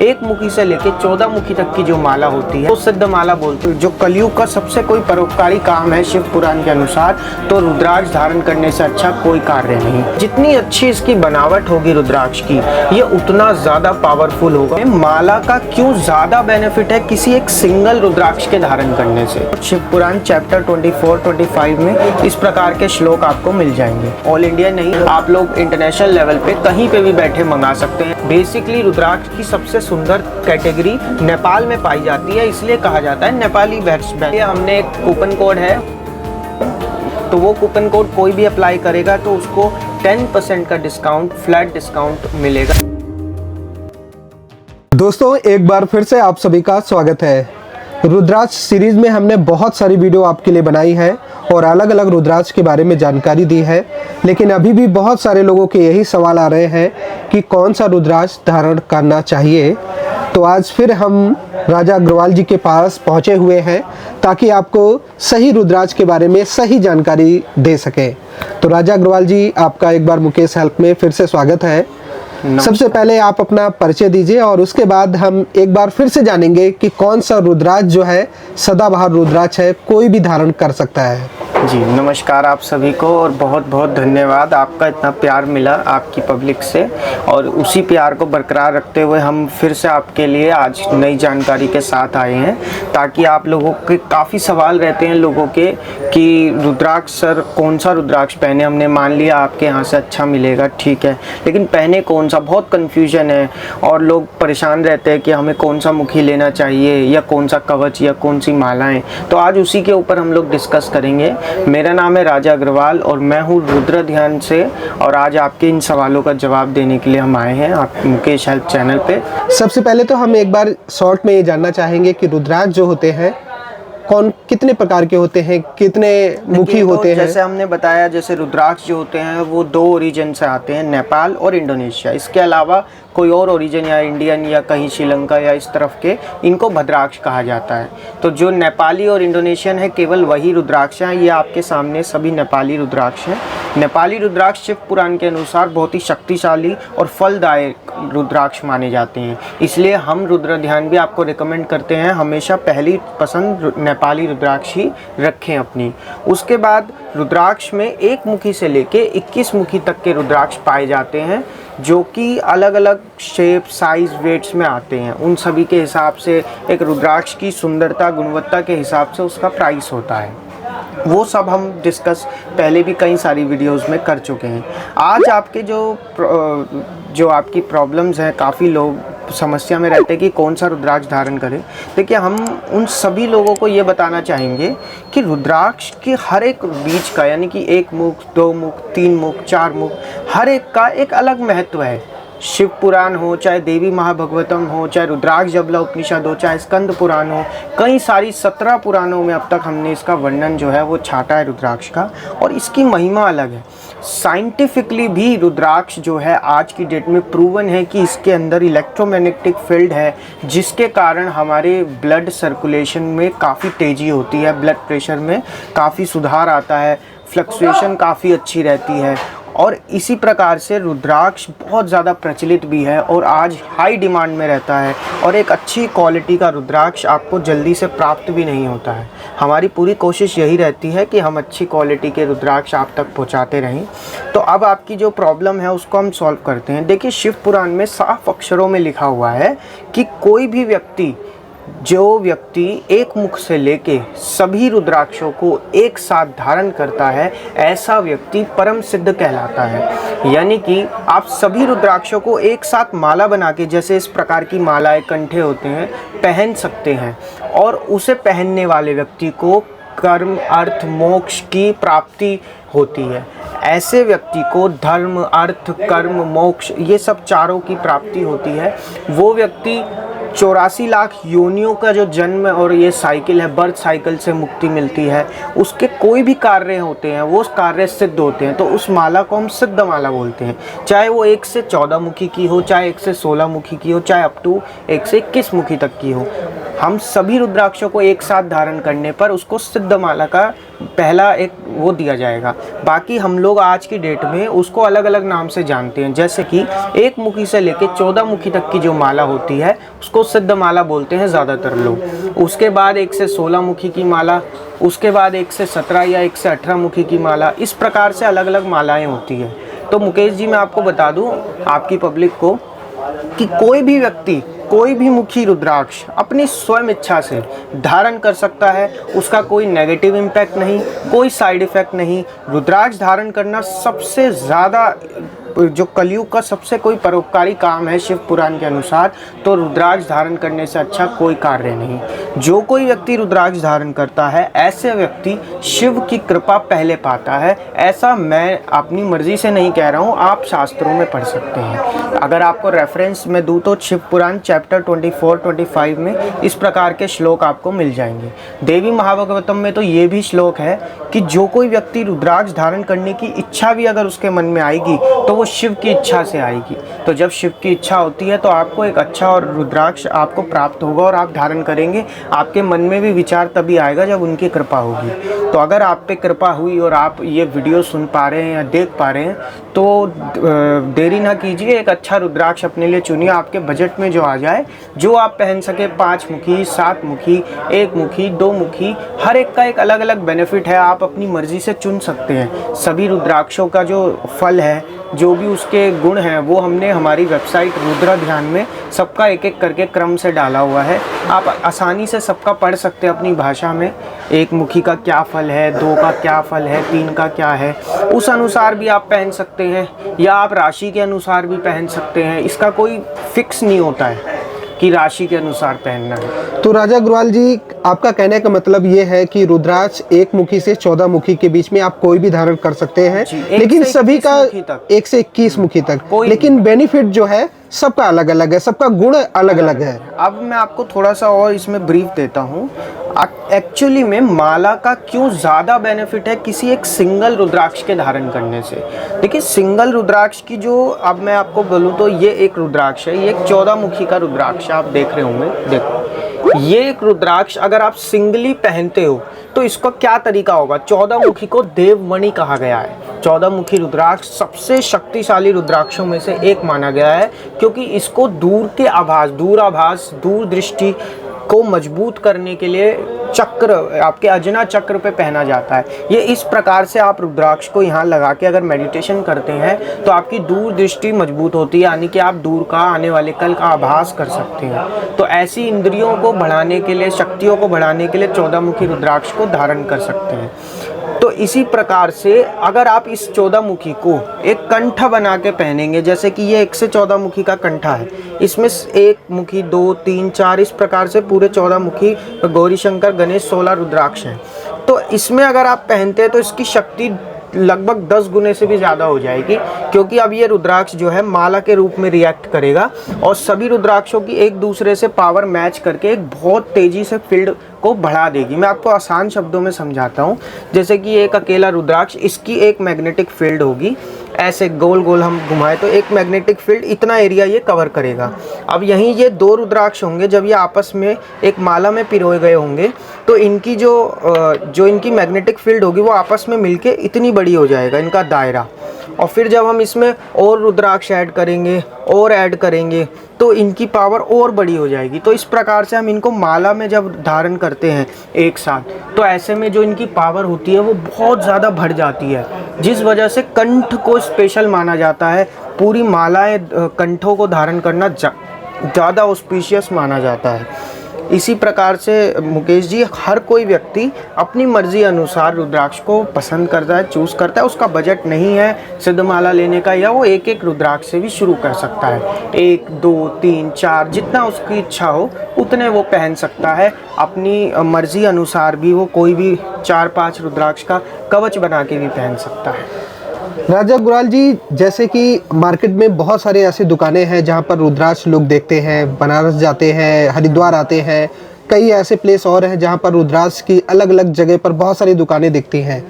एक मुखी से लेके 14 मुखी तक की जो माला होती है वो सिद्ध माला बोलते हैं। जो कलयुग का सबसे कोई परोपकारी काम है शिव पुराण के अनुसार, तो रुद्राक्ष धारण करने से अच्छा कोई कार्य नहीं। जितनी अच्छी इसकी बनावट होगी रुद्राक्ष की, ये उतना ज्यादा पावरफुल होगा। माला का क्यों ज्यादा बेनिफिट है किसी एक सिंगल रुद्राक्ष के धारण करने से। शिव पुराण चैप्टर 24-25 में इस प्रकार के श्लोक आपको मिल जाएंगे। ऑल इंडिया नहीं, आप लोग इंटरनेशनल लेवल पे कहीं पे भी बैठे मंगा सकते हैं। बेसिकली रुद्राक्ष की सबसे सुंदर कैटेगरी नेपाल में पाई जाती है, इसलिए कहा जाता है नेपाली वेस्ट। हमने एक कूपन कोड है, तो वो कूपन कोड कोई भी अप्लाई करेगा तो उसको 10% का डिस्काउंट, फ्लैट डिस्काउंट मिलेगा। दोस्तों, एक बार फिर से आप सभी का स्वागत है। रुद्राक्ष सीरीज में हमने बहुत सारी वीडियो आपके लिए बनाई है और अलग अलग रुद्राक्ष के बारे में जानकारी दी है, लेकिन अभी भी बहुत सारे लोगों के यही सवाल आ रहे हैं कि कौन सा रुद्राक्ष धारण करना चाहिए। तो आज फिर हम राजा अग्रवाल जी के पास पहुंचे हुए हैं ताकि आपको सही रुद्राक्ष के बारे में सही जानकारी दे सकें। तो राजा अग्रवाल जी, आपका एक बार मुकेश हेल्प में फिर से स्वागत है। सबसे पहले आप अपना परिचय दीजिए और उसके बाद हम एक बार फिर से जानेंगे कि कौन सा रुद्राक्ष जो है सदाबहार रुद्राक्ष है, कोई भी धारण कर सकता है। जी नमस्कार आप सभी को, और बहुत बहुत धन्यवाद। आपका इतना प्यार मिला आपकी पब्लिक से, और उसी प्यार को बरकरार रखते हुए हम फिर से आपके लिए आज नई जानकारी के साथ आए हैं, ताकि आप लोगों के काफ़ी सवाल रहते हैं लोगों के कि रुद्राक्ष सर कौन सा रुद्राक्ष पहने। हमने मान लिया आपके यहाँ से अच्छा मिलेगा, ठीक है, लेकिन पहने कौन सा, बहुत कन्फ्यूजन है और लोग परेशान रहते हैं कि हमें कौन सा मुखी लेना चाहिए या कौन सा कवच या कौन सी मालाएँ। तो आज उसी के ऊपर हम लोग डिस्कस करेंगे। मेरा नाम है राजा अग्रवाल और मैं हूँ रुद्र ध्यान से, और आज आपके इन सवालों का जवाब देने के लिए हम आए हैं आप मुकेश हेल्प चैनल पे। सबसे पहले तो हम एक बार शॉर्ट में ये जानना चाहेंगे कि रुद्राक्ष जो होते हैं कितने प्रकार के होते हैं, कितने मुखी होते हैं। जैसे हमने बताया, जैसे रुद्राक्ष जो होते हैं वो 2 ओरिजिन से आते हैं, नेपाल और इंडोनेशिया। इसके अलावा कोई और ओरिजिन या इंडियन या कहीं श्रीलंका या इस तरफ के, इनको भद्राक्ष कहा जाता है। तो जो नेपाली और इंडोनेशियन है केवल वही रुद्राक्ष हैं। ये आपके सामने सभी नेपाली रुद्राक्ष हैं। नेपाली रुद्राक्ष शिव पुराण के अनुसार बहुत ही शक्तिशाली और फलदायक रुद्राक्ष माने जाते हैं, इसलिए हम रुद्र ध्यान भी आपको रिकमेंड करते हैं हमेशा पहली पसंद नेपाली रुद्राक्ष ही रखें अपनी। उसके बाद रुद्राक्ष में 1 मुखी से लेके 21 मुखी तक के रुद्राक्ष पाए जाते हैं, जो कि अलग अलग शेप, साइज, वेट्स में आते हैं। उन सभी के हिसाब से एक रुद्राक्ष की सुंदरता, गुणवत्ता के हिसाब से उसका प्राइस होता है। वो सब हम डिस्कस पहले भी कई सारी वीडियोस में कर चुके हैं। आज आपके जो आपकी प्रॉब्लम्स हैं, काफ़ी लोग समस्या में रहते हैं कि कौन सा रुद्राक्ष धारण करें। देखिए, हम उन सभी लोगों को ये बताना चाहेंगे कि रुद्राक्ष के हर एक बीज का, यानी कि 1 मुख, 2 मुख, 3 मुख, 4 मुख, हर एक का एक अलग महत्व है। शिव पुराण हो, चाहे देवी महाभागवतम हो, चाहे रुद्राक्ष जबला उपनिषद हो, चाहे स्कंद पुराण हो, कई सारी 17 पुराणों में अब तक हमने इसका वर्णन जो है वो छाटा है रुद्राक्ष का, और इसकी महिमा अलग है। साइंटिफिकली भी रुद्राक्ष जो है आज की डेट में प्रूवन है कि इसके अंदर इलेक्ट्रोमैग्नेटिक फील्ड है, जिसके कारण हमारे ब्लड सर्कुलेशन में काफ़ी तेज़ी होती है, ब्लड प्रेशर में काफ़ी सुधार आता है, फ्लक्चुएशन काफ़ी अच्छी रहती है। और इसी प्रकार से रुद्राक्ष बहुत ज़्यादा प्रचलित भी है और आज हाई डिमांड में रहता है, और एक अच्छी क्वालिटी का रुद्राक्ष आपको जल्दी से प्राप्त भी नहीं होता है। हमारी पूरी कोशिश यही रहती है कि हम अच्छी क्वालिटी के रुद्राक्ष आप तक पहुंचाते रहें। तो अब आपकी जो प्रॉब्लम है उसको हम सॉल्व करते हैं। देखिए, शिव पुराण में साफ अक्षरों में लिखा हुआ है कि कोई भी व्यक्ति, जो व्यक्ति 1 मुख से लेके सभी रुद्राक्षों को एक साथ धारण करता है, ऐसा व्यक्ति परम सिद्ध कहलाता है। यानी कि आप सभी रुद्राक्षों को एक साथ माला बना के, जैसे इस प्रकार की मालाएं, कंठे होते हैं, पहन सकते हैं, और उसे पहनने वाले व्यक्ति को कर्म, अर्थ, मोक्ष की प्राप्ति होती है। ऐसे व्यक्ति को धर्म, अर्थ, कर्म, मोक्ष, ये सब चारों की प्राप्ति होती है। वो व्यक्ति 84 लाख योनियों का जो जन्म और ये साइकिल है, बर्थ साइकिल से मुक्ति मिलती है। उसके कोई भी कार्य होते हैं वो कार्य सिद्ध होते हैं, तो उस माला को हम सिद्ध माला बोलते हैं। चाहे वो 1 से 14 मुखी की हो, चाहे 1 से 16 मुखी की हो, चाहे अप टू 1 से 21 मुखी तक की हो। हम सभी रुद्राक्षों को एक साथ धारण करने पर उसको सिद्ध माला का पहला एक वो दिया जाएगा। बाकी हम लोग आज की डेट में उसको अलग अलग नाम से जानते हैं, जैसे कि 1 मुखी से लेकर 14 मुखी तक की जो माला होती है उसको सिद्ध माला बोलते हैं ज़्यादातर लोग। उसके बाद 1 से 16 मुखी की माला, उसके बाद 1 से 17 या 1 से 18 मुखी की माला, इस प्रकार से अलग अलग मालाएं होती है। तो मुकेश जी, मैं आपको बता दूं आपकी पब्लिक को कि कोई भी व्यक्ति कोई भी मुखी रुद्राक्ष अपनी स्वयं इच्छा से धारण कर सकता है, उसका कोई नेगेटिव इम्पैक्ट नहीं, कोई साइड इफ़ेक्ट नहीं। रुद्राक्ष धारण करना सबसे ज़्यादा जो कलयुग का सबसे कोई परोपकारी काम है शिव पुराण के अनुसार, तो रुद्राक्ष धारण करने से अच्छा कोई कार्य नहीं। जो कोई व्यक्ति रुद्राक्ष धारण करता है ऐसे व्यक्ति शिव की कृपा पहले पाता है। ऐसा मैं अपनी मर्जी से नहीं कह रहा हूँ, आप शास्त्रों में पढ़ सकते हैं। अगर आपको रेफरेंस में दूँ तो शिव पुराण चैप्टर 24-25 में इस प्रकार के श्लोक आपको मिल जाएंगे। देवी महाभागवतम में तो ये भी श्लोक है कि जो कोई व्यक्ति रुद्राक्ष धारण करने की इच्छा भी अगर उसके मन में आएगी तो वो शिव की इच्छा से आएगी। तो जब शिव की इच्छा होती है तो आपको एक अच्छा और रुद्राक्ष आपको प्राप्त होगा और आप धारण करेंगे। आपके मन में भी विचार तभी आएगा जब उनकी कृपा होगी। तो अगर आप पे कृपा हुई और आप ये वीडियो सुन पा रहे हैं या देख पा रहे हैं तो देरी ना कीजिए, एक अच्छा रुद्राक्ष अपने लिए चुनिए, आपके बजट में जो आ जाए, जो आप पहन सके। 5 मुखी, 7 मुखी, 1 मुखी, 2 मुखी, हर एक का एक अलग अलग बेनिफिट है, आप अपनी मर्जी से चुन सकते हैं। सभी रुद्राक्षों का जो फल है, जो भी उसके गुण हैं, वो हमने हमारी वेबसाइट रुद्रा ध्यान में सबका एक एक करके क्रम से डाला हुआ है। आप आसानी से सबका पढ़ सकते हैं अपनी भाषा में। 1 मुखी का क्या फल है, 2 का क्या फल है, 3 का क्या है, उस अनुसार भी आप पहन सकते हैं, या आप राशि के अनुसार भी पहन सकते हैं। इसका कोई फिक्स नहीं होता है कि राशि के अनुसार पहनना है। तो राजा अग्रवाल जी, आपका कहने का मतलब ये है कि रुद्राक्ष 1 मुखी से 14 मुखी के बीच में आप कोई भी धारण कर सकते हैं, लेकिन सभी का 1 से 21 मुखी तक, लेकिन बेनिफिट जो है सबका अलग अलग है, सबका गुण अलग अलग है। अब मैं आपको थोड़ा सा और इसमें ब्रीफ देता हूँ। एक्चुअली में माला का क्यों ज़्यादा बेनिफिट है किसी एक सिंगल रुद्राक्ष के धारण करने से। देखिए, सिंगल रुद्राक्ष की जो, अब मैं आपको बोलूँ तो ये एक रुद्राक्ष है, ये एक 14 मुखी का रुद्राक्ष आप देख रहे होंगे। देखो, ये एक रुद्राक्ष अगर आप सिंगली पहनते हो तो इसका क्या तरीका होगा। 14 मुखी को देवमणि कहा गया है। 14 मुखी रुद्राक्ष सबसे शक्तिशाली रुद्राक्षों में से एक माना गया है, क्योंकि इसको दूर के आभास, दूराभास, दूर दृष्टि को मजबूत करने के लिए चक्र, आपके अजना चक्र पे पहना जाता है। ये इस प्रकार से आप रुद्राक्ष को यहाँ लगा के अगर मेडिटेशन करते हैं तो आपकी दूर दृष्टि मजबूत होती है, यानी कि आप दूर का, आने वाले कल का आभास कर सकते हैं। तो ऐसी इंद्रियों को बढ़ाने के लिए, शक्तियों को बढ़ाने के लिए 14 मुखी रुद्राक्ष को धारण कर सकते हैं। तो इसी प्रकार से अगर आप इस 14 मुखी को एक कंठा बना के पहनेंगे, जैसे कि ये 1 से 14 मुखी का कंठा है, इसमें 1 मुखी, 2, 3, 4 इस प्रकार से पूरे 14 मुखी गौरी शंकर गणेश 16 रुद्राक्ष हैं। तो इसमें अगर आप पहनते हैं तो इसकी शक्ति लगभग 10 गुने से भी ज़्यादा हो जाएगी, क्योंकि अब ये रुद्राक्ष जो है माला के रूप में रिएक्ट करेगा और सभी रुद्राक्षों की एक दूसरे से पावर मैच करके एक बहुत तेज़ी से फील्ड को बढ़ा देगी। मैं आपको आसान शब्दों में समझाता हूँ। जैसे कि एक अकेला रुद्राक्ष, इसकी एक मैग्नेटिक फील्ड होगी, ऐसे गोल गोल हम घुमाए तो एक मैग्नेटिक फील्ड इतना एरिया ये कवर करेगा। अब यहीं ये 2 रुद्राक्ष होंगे, जब ये आपस में एक माला में पिरोए गए होंगे तो इनकी जो इनकी मैग्नेटिक फील्ड होगी वो आपस में मिलके इतनी बड़ी हो जाएगा इनका दायरा। और फिर जब हम इसमें और रुद्राक्ष ऐड करेंगे और ऐड करेंगे तो इनकी पावर और बड़ी हो जाएगी। तो इस प्रकार से हम इनको माला में जब धारण करते हैं एक साथ, तो ऐसे में जो इनकी पावर होती है वो बहुत ज़्यादा बढ़ जाती है, जिस वजह से कंठ को स्पेशल माना जाता है। पूरी मालाएं कंठों को धारण करना ज़्यादा ऑस्पिशियस माना जाता है। इसी प्रकार से मुकेश जी, हर कोई व्यक्ति अपनी मर्जी अनुसार रुद्राक्ष को पसंद करता है, चूज़ करता है। उसका बजट नहीं है सिद्ध माला लेने का, या वो एक एक रुद्राक्ष से भी शुरू कर सकता है। 1, 2, 3, 4 जितना उसकी इच्छा हो उतने वो पहन सकता है। अपनी मर्जी अनुसार भी वो कोई भी 4-5 रुद्राक्ष का कवच बना के भी पहन सकता है। राजा अग्रवाल जी, जैसे कि मार्केट में बहुत सारे ऐसी दुकानें हैं जहां पर रुद्राक्ष लोग देखते हैं, बनारस जाते हैं, हरिद्वार आते हैं, कई ऐसे प्लेस और हैं जहां पर रुद्राक्ष की अलग अलग जगह पर बहुत सारी दुकानें दिखती हैं।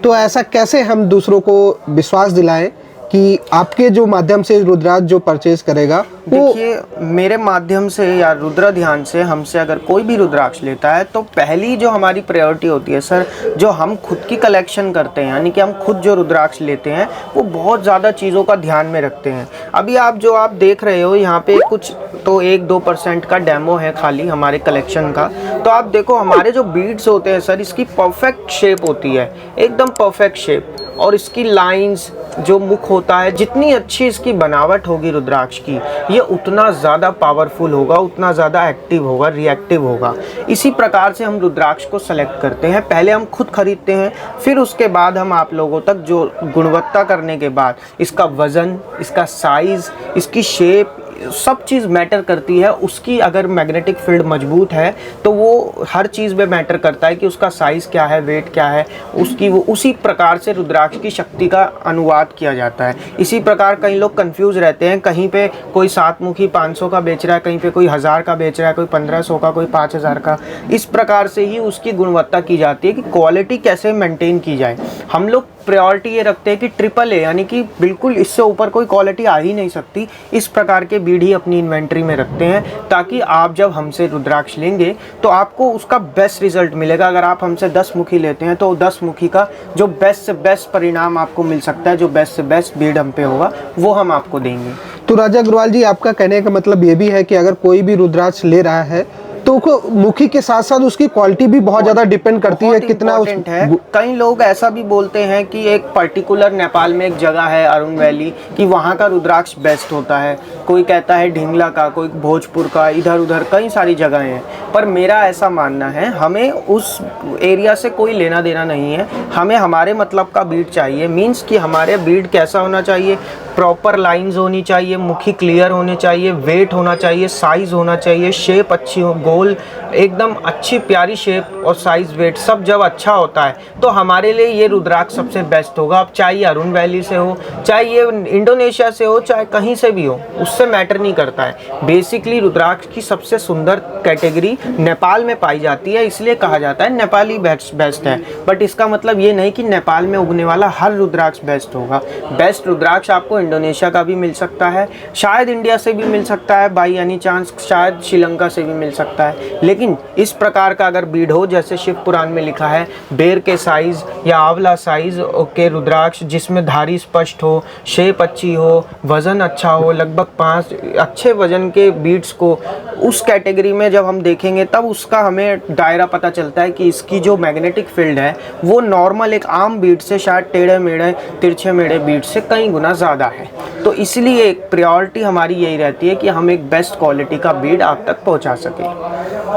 तो ऐसा कैसे हम दूसरों को विश्वास दिलाएं कि आपके जो माध्यम से रुद्राक्ष जो परचेज करेगा वो देखिए, मेरे माध्यम से या रुद्र ध्यान से हमसे अगर कोई भी रुद्राक्ष लेता है तो पहली जो हमारी प्रायोरिटी होती है सर, जो हम खुद की कलेक्शन करते हैं, यानी कि हम खुद जो रुद्राक्ष लेते हैं वो बहुत ज़्यादा चीज़ों का ध्यान में रखते हैं। अभी जो आप देख रहे हो यहाँ पे कुछ तो 1-2% का डेमो है खाली हमारे कलेक्शन का। तो आप देखो हमारे जो बीड्स होते हैं सर, इसकी परफेक्ट शेप होती है, एकदम परफेक्ट शेप, और इसकी लाइंस जो मुख होता है, जितनी अच्छी इसकी बनावट होगी रुद्राक्ष की, ये उतना ज़्यादा पावरफुल होगा, उतना ज़्यादा एक्टिव होगा, रिएक्टिव होगा। इसी प्रकार से हम रुद्राक्ष को सेलेक्ट करते हैं। पहले हम खुद खरीदते हैं, फिर उसके बाद हम आप लोगों तक जो गुणवत्ता करने के बाद इसका वज़न, इसका साइज़, इसकी शेप, सब चीज़ मैटर करती है। उसकी अगर मैग्नेटिक फील्ड मजबूत है तो वो हर चीज़ में मैटर करता है कि उसका साइज़ क्या है, वेट क्या है, उसकी वो उसी प्रकार से रुद्राक्ष की शक्ति का अनुवाद किया जाता है। इसी प्रकार कई लोग कंफ्यूज रहते हैं, कहीं पे कोई 7 मुखी 500 का बेच रहा है, कहीं पे कोई 1000 का बेच रहा है, कोई 1500 का, कोई 5000 का। इस प्रकार से ही उसकी गुणवत्ता की जाती है कि क्वालिटी कैसे मेंटेन की जाए। हम लोग प्रायोरिटी ये रखते हैं कि AAA, यानी कि बिल्कुल इससे ऊपर कोई क्वालिटी आ ही नहीं सकती, इस प्रकार के बीड ही अपनी इन्वेंट्री में रखते हैं, ताकि आप जब हमसे रुद्राक्ष लेंगे तो आपको उसका बेस्ट रिजल्ट मिलेगा। अगर आप हमसे 10 मुखी लेते हैं तो 10 मुखी का जो बेस्ट से बेस्ट परिणाम आपको मिल सकता है, जो बेस्ट से बेस्ट बीड हम पे होगा, वो हम आपको देंगे। तो राजा अग्रवाल जी, आपका कहने का मतलब ये भी है कि अगर कोई भी रुद्राक्ष ले रहा है तो मुखी के साथ साथ उसकी क्वालिटी भी बहुत ज़्यादा डिपेंड करती है, कितना है। कई लोग ऐसा भी बोलते हैं कि एक पर्टिकुलर नेपाल में एक जगह है अरुण वैली, कि वहाँ का रुद्राक्ष बेस्ट होता है। कोई कहता है ढिंगला का, कोई भोजपुर का, इधर उधर कई सारी जगहें हैं। पर मेरा ऐसा मानना है, हमें उस एरिया से कोई लेना देना नहीं है। हमें हमारे मतलब का बीड चाहिए। मीन्स कि हमारे बीड कैसा होना चाहिए, प्रॉपर लाइंस होनी चाहिए, मुखी क्लियर होने चाहिए, वेट होना चाहिए, साइज़ होना चाहिए, शेप अच्छी हो, गोल एकदम अच्छी प्यारी शेप और साइज़, वेट सब जब अच्छा होता है तो हमारे लिए ये रुद्राक्ष सबसे बेस्ट होगा। अब चाहे ये अरुण वैली से हो, चाहे ये इंडोनेशिया से हो, चाहे कहीं से भी हो, उससे मैटर नहीं करता है। बेसिकली रुद्राक्ष की सबसे सुंदर कैटेगरी नेपाल में पाई जाती है, इसलिए कहा जाता है नेपाली बेस्ट है। बट इसका मतलब ये नहीं कि नेपाल में उगने वाला हर रुद्राक्ष बेस्ट होगा। बेस्ट रुद्राक्ष आपको इंडोनेशिया का भी मिल सकता है, शायद इंडिया से भी मिल सकता है, बाई एनी चांस शायद श्रीलंका से भी मिल सकता है। लेकिन इस प्रकार का अगर बीड हो, जैसे शिव पुराण में लिखा है, बेर के साइज या आंवला साइज के रुद्राक्ष, जिसमें धारी स्पष्ट हो, शेप अच्छी हो, वजन अच्छा हो, लगभग 5 अच्छे वजन के बीड्स को, उस कैटेगरी में जब हम देखेंगे तब उसका हमें दायरा पता चलता है कि इसकी जो मैग्नेटिक फील्ड है वो नॉर्मल एक आम बीड से शायद टेढ़े मेढ़े तिरछे मेढ़े बीड से कई गुना ज़्यादा है। तो इसलिए एक प्रायोरिटी हमारी यही रहती है कि हम एक बेस्ट क्वालिटी का बीड आप तक पहुंचा सकें।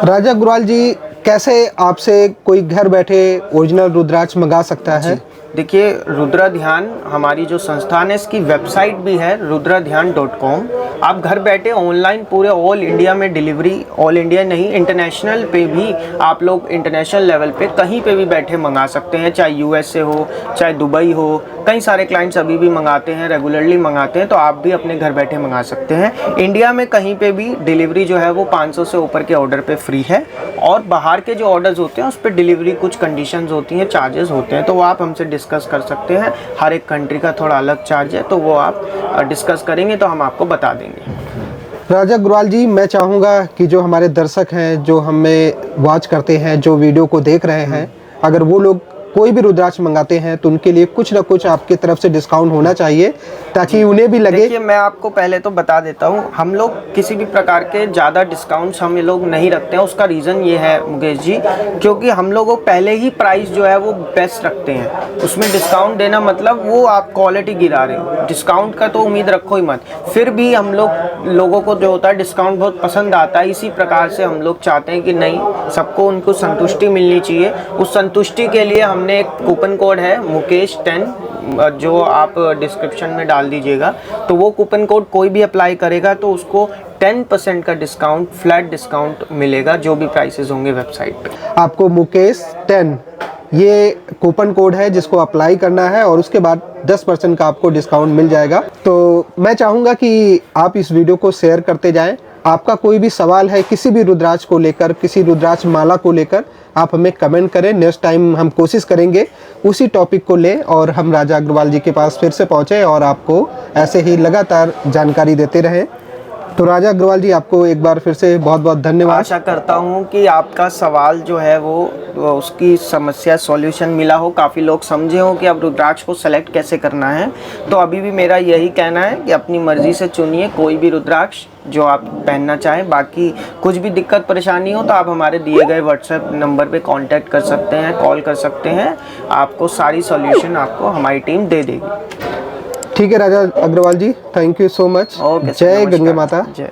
राजा अग्रवाल जी, कैसे आपसे कोई घर बैठे ओरिजिनल रुद्राक्ष मंगा सकता है? देखिए, रुद्र ध्यान हमारी जो संस्थान है, इसकी वेबसाइट भी है rudradhyan.com। आप घर बैठे ऑनलाइन पूरे ऑल इंडिया में डिलीवरी, ऑल इंडिया नहीं इंटरनेशनल पे भी आप लोग इंटरनेशनल लेवल पे कहीं पे भी बैठे मंगा सकते हैं, चाहे यूएस से हो, चाहे दुबई हो। कई सारे क्लाइंट्स अभी भी मंगाते हैं, रेगुलरली मंगाते हैं, तो आप भी अपने घर बैठे मंगा सकते हैं। इंडिया में कहीं पे भी डिलीवरी जो है वो 500 से ऊपर के ऑर्डर पे फ्री है, और बाहर के जो ऑर्डर्स होते हैं उस पर डिलीवरी कुछ कंडीशंस होती हैं, चार्जेस होते हैं, तो वो आप हमसे डिस्कस कर सकते हैं। हर एक कंट्री का थोड़ा अलग चार्ज है, तो वो आप डिस्कस करेंगे तो हम आपको बता देंगे। राजा अग्रवाल जी, मैं चाहूँगा कि जो हमारे दर्शक हैं, जो हमें वॉच करते हैं, जो वीडियो को देख रहे हैं, अगर वो लोग कोई भी रुद्राक्ष मंगाते हैं तो उनके लिए कुछ ना कुछ आपकी तरफ से डिस्काउंट होना चाहिए, ताकि उन्हें भी लगे। देखिए, मैं आपको पहले तो बता देता हूँ, हम लोग किसी भी प्रकार के ज़्यादा डिस्काउंट्स हम लोग नहीं रखते हैं। उसका रीज़न ये है मुकेश जी, क्योंकि हम लोगों पहले ही प्राइस जो है वो बेस्ट रखते हैं। उसमें डिस्काउंट देना मतलब वो आप क्वालिटी गिरा रहे हो। डिस्काउंट का तो उम्मीद रखो ही मत। फिर भी हम लोगों को जो होता है डिस्काउंट बहुत पसंद आता है। इसी प्रकार से हम लोग चाहते हैं कि नहीं, सबको उनको संतुष्टि मिलनी चाहिए। उस संतुष्टि के लिए हमने एक कूपन कोड है मुकेश 10, जो आप डिस्क्रिप्शन में डाल दीजिएगा। तो वो कूपन कोड कोई भी अप्लाई करेगा तो उसको 10% का डिस्काउंट, फ्लैट डिस्काउंट मिलेगा, जो भी प्राइसेस होंगे वेबसाइट पे। आपको मुकेश 10 ये कूपन कोड है जिसको अप्लाई करना है, और उसके बाद 10% का आपको डिस्काउंट मिल जाएगा। तो मैं चाहूँगा कि आप इस वीडियो को शेयर करते जाएं आपका कोई भी सवाल है किसी भी रुद्राक्ष को लेकर, किसी रुद्राक्ष माला को लेकर, आप हमें कमेंट करें। नेक्स्ट टाइम हम कोशिश करेंगे उसी टॉपिक को ले और हम राजा अग्रवाल जी के पास फिर से पहुँचे और आपको ऐसे ही लगातार जानकारी देते रहें। तो राजा अग्रवाल जी, आपको एक बार फिर से बहुत बहुत धन्यवाद। आशा करता हूँ कि आपका सवाल जो है वो उसकी समस्या सॉल्यूशन मिला हो, काफ़ी लोग समझे हो कि अब रुद्राक्ष को सेलेक्ट कैसे करना है। तो अभी भी मेरा यही कहना है कि अपनी मर्ज़ी से चुनिए कोई भी रुद्राक्ष जो आप पहनना चाहें। बाकी कुछ भी दिक्कत परेशानी हो तो आप हमारे दिए गए व्हाट्सएप नंबर पे कांटेक्ट कर सकते हैं, कॉल कर सकते हैं, आपको सारी सॉल्यूशन आपको हमारी टीम दे देगी। ठीक है Raja Agrawal ji, thank you so much. Okay, जय नमस्कार। गंगे माता। जय।